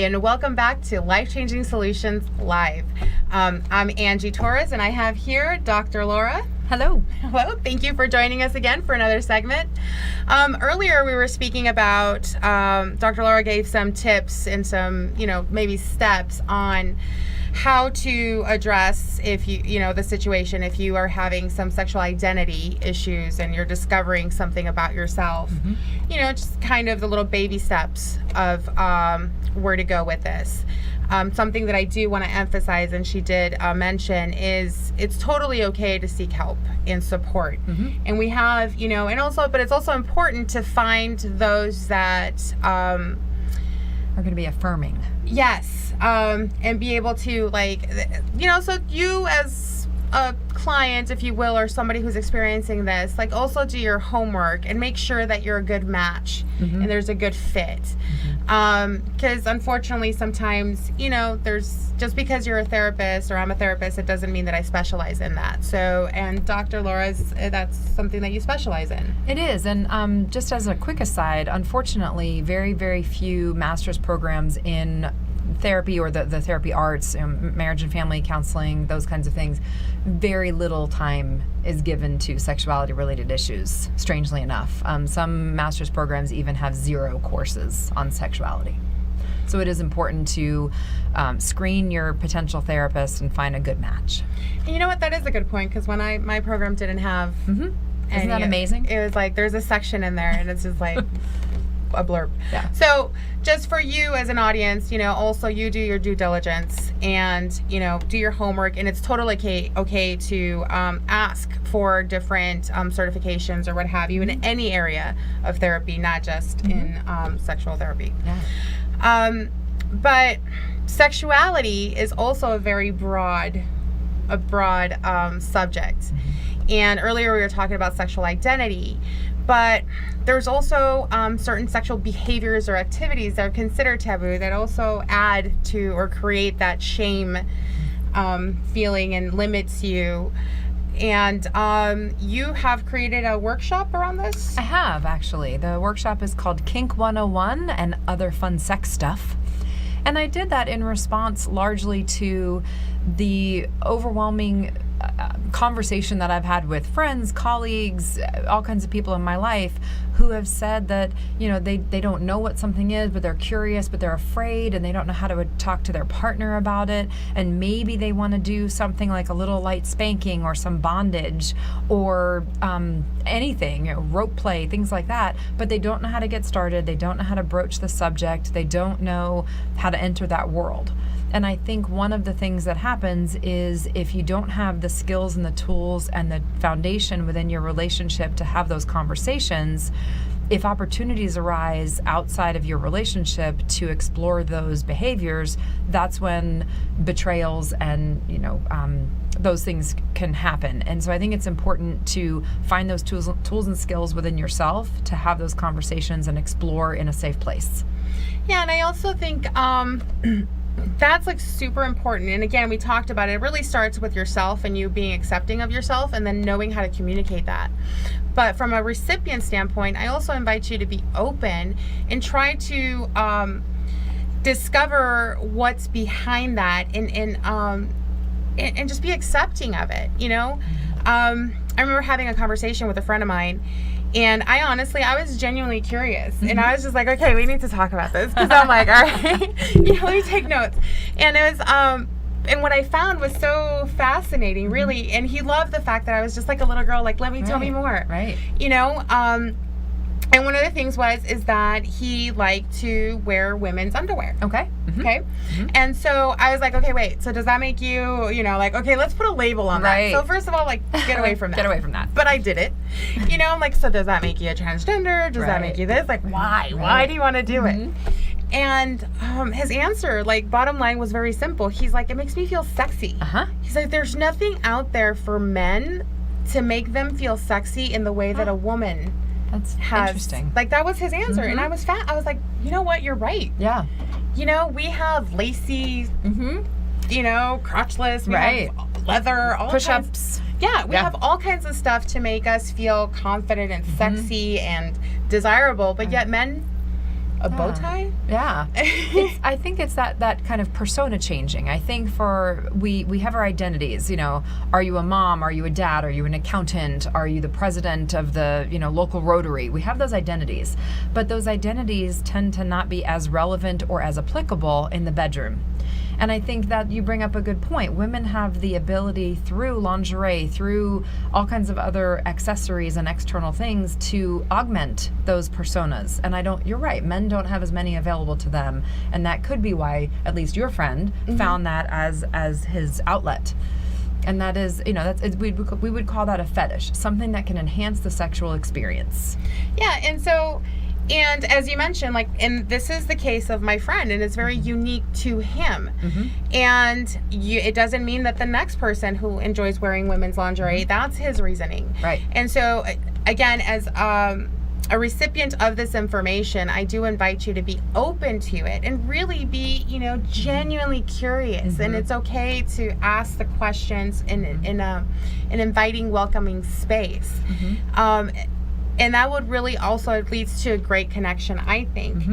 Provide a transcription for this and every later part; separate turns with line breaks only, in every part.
and welcome back to Life Changing Solutions Live. I'm Angie Torres, and I have here Dr. Laura.
Hello.
Hello. Thank you for joining us again for another segment. Earlier, we were speaking about, Dr. Laura gave some tips and some, maybe steps on how to address if the situation, if you are having some sexual identity issues and you're discovering something about yourself, just kind of the little baby steps of where to go with this. Something that I do want to emphasize, and she did mention, is it's totally okay to seek help and support. And we have, but it's also important to find those that are
going to be affirming.
Yes. And be able to, so you as a client, if you will, or somebody who's experiencing this, also do your homework and make sure that you're a good match and there's a good fit. Because unfortunately, sometimes, there's just because you're a therapist or I'm a therapist, it doesn't mean that I specialize in that. So, and Dr. Laura's, that's something that you specialize in.
It is. And just as a quick aside, unfortunately, very, very few master's programs in therapy or the therapy arts, marriage and family counseling, those kinds of things, very little time is given to sexuality related issues, strangely enough. Some master's programs even have 0 courses on sexuality. So it is important to screen your potential therapist and find a good match.
And you know what, that is a good point, because when my program didn't have
Isn't that amazing?
It was like there's a section in there and it's just like a blurb.
Yeah.
So just for you as an audience, also you do your due diligence and, do your homework, and it's totally okay to ask for different certifications or what have you in any area of therapy, not just in sexual therapy.
Yeah.
But sexuality is also a very broad subject. And earlier we were talking about sexual identity, but there's also certain sexual behaviors or activities that are considered taboo that also add to or create that shame feeling and limits you. And you have created a workshop around this?
I have, actually. The workshop is called Kink 101 and Other Fun Sex Stuff. And I did that in response largely to the overwhelming conversation that I've had with friends, colleagues, all kinds of people in my life who have said that, they don't know what something is, but they're curious, but they're afraid, and they don't know how to talk to their partner about it. And maybe they want to do something like a little light spanking or some bondage or anything, rope play, things like that, but they don't know how to get started. They don't know how to broach the subject. They don't know how to enter that world. And I think one of the things that happens is if you don't have the skills and the tools and the foundation within your relationship to have those conversations, if opportunities arise outside of your relationship to explore those behaviors, that's when betrayals and, those things can happen. And so I think it's important to find those tools and skills within yourself to have those conversations and explore in a safe place.
Yeah, and I also think that's super important. And again, we talked about it. It really starts with yourself and you being accepting of yourself and then knowing how to communicate that. But from a recipient standpoint, I also invite you to be open and try to discover what's behind that and just be accepting of it. I remember having a conversation with a friend of mine, and I was genuinely curious. And I was just like, okay, we need to talk about this. Because I'm like, all right, let me take notes. And it was, and what I found was so fascinating, really. And he loved the fact that I was just like a little girl, like, tell me more.
Right.
And one of the things is that he liked to wear women's underwear.
Okay.
Okay. And so I was like, okay, wait, so does that make you, okay, let's put a label on that. So first of all, get away from that.
Get away from that.
But I did it. I'm like, so does that make you a transgender? Does that make you this? Like, why? Why do you want to do it? And his answer, bottom line, was very simple. He's like, it makes me feel sexy. He's like, there's nothing out there for men to make them feel sexy in the way that a woman
That's
has.
Interesting.
That was his answer. And I was like, you know what? You're right.
Yeah.
We have lacy, crotchless, we have leather, all
push-ups.
We have all kinds of stuff to make us feel confident and sexy and desirable, but yet men A bow tie?
Yeah. I think it's that kind of persona changing. I think we have our identities, are you a mom? Are you a dad? Are you an accountant? Are you the president of the, local Rotary? We have those identities, but those identities tend to not be as relevant or as applicable in the bedroom. And I think that you bring up a good point. Women have the ability through lingerie, through all kinds of other accessories and external things to augment those personas. And you're right, men don't have as many available to them. And that could be why at least your friend found that as his outlet. And that is, we would call that a fetish, something that can enhance the sexual experience.
Yeah, and as you mentioned, and this is the case of my friend, and it's very unique to him. And it doesn't mean that the next person who enjoys wearing women's lingerie, that's his reasoning.
Right.
And so, again, as a recipient of this information, I do invite you to be open to it and really be, genuinely curious. And it's okay to ask the questions in an inviting, welcoming space. And that would really also leads to a great connection, I think.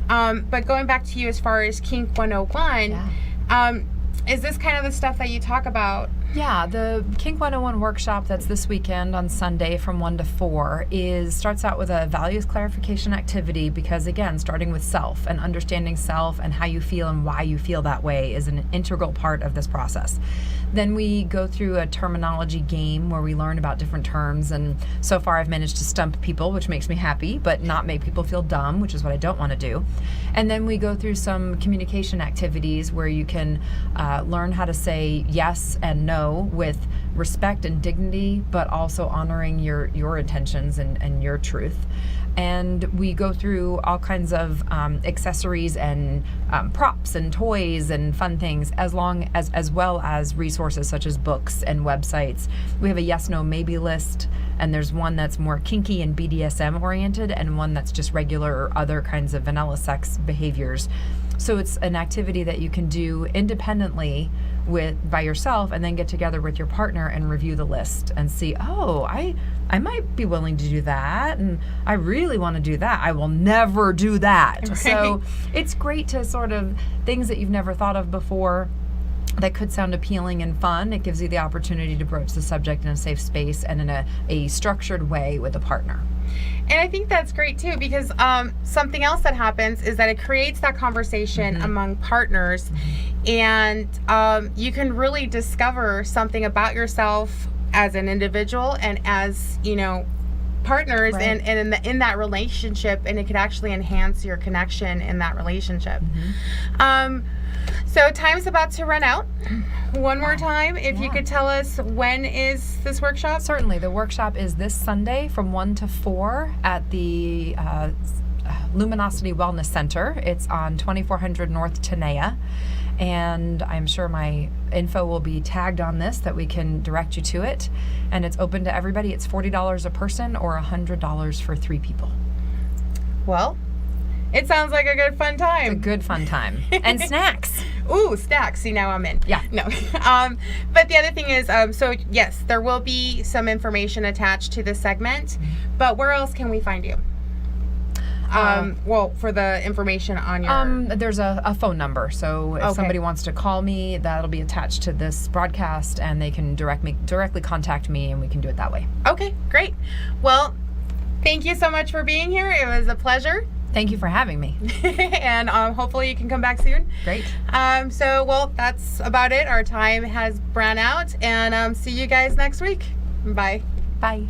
But going back to you as far as Kink 101, is this kind of the stuff that you talk about?
Yeah, the Kink 101 workshop that's this weekend on Sunday from 1 to 4 starts out with a values clarification activity because, again, starting with self and understanding self and how you feel and why you feel that way is an integral part of this process. Then we go through a terminology game where we learn about different terms, and so far I've managed to stump people, which makes me happy, but not make people feel dumb, which is what I don't want to do. And then we go through some communication activities where you can learn how to say yes and no with respect and dignity, but also honoring your intentions and your truth. And we go through all kinds of accessories and props and toys and fun things, as well as resources such as books and websites. We have a yes, no, maybe list, and there's one that's more kinky and BDSM oriented, and one that's just regular or other kinds of vanilla sex behaviors. So it's an activity that you can do independently by yourself, and then get together with your partner and review the list and see, I might be willing to do that, and I really want to do that. I will never do that. Right. So it's great to sort of things that you've never thought of before that could sound appealing and fun. It gives you the opportunity to broach the subject in a safe space and in a structured way with a partner.
And I think that's great too, because something else that happens is that it creates that conversation among partners, and you can really discover something about yourself as an individual and as partners, right. and in that relationship, and it could actually enhance your connection in that relationship. So time's about to run out. One more time, if you could tell us, when is this workshop?
Certainly. The workshop is this Sunday from 1 to 4 at the Luminosity Wellness Center. It's on 2400 North Tenaya. And I'm sure my info will be tagged on this, that we can direct you to it. And it's open to everybody. It's $40 a person or $100 for 3 people.
Well, it sounds like a good fun time.
It's a good fun time. And snacks.
Ooh, snacks. See, now I'm in.
Yeah.
No. But the other thing is, so yes, there will be some information attached to this segment, but where else can we find you? Well, for the information on your...
There's a phone number, so if somebody wants to call me, that'll be attached to this broadcast, and they can directly contact me, and we can do it that way.
Okay, great. Well, thank you so much for being here. It was a pleasure.
Thank you for having me.
And hopefully you can come back soon.
Great.
Well, that's about it. Our time has run out, and see you guys next week. Bye.
Bye.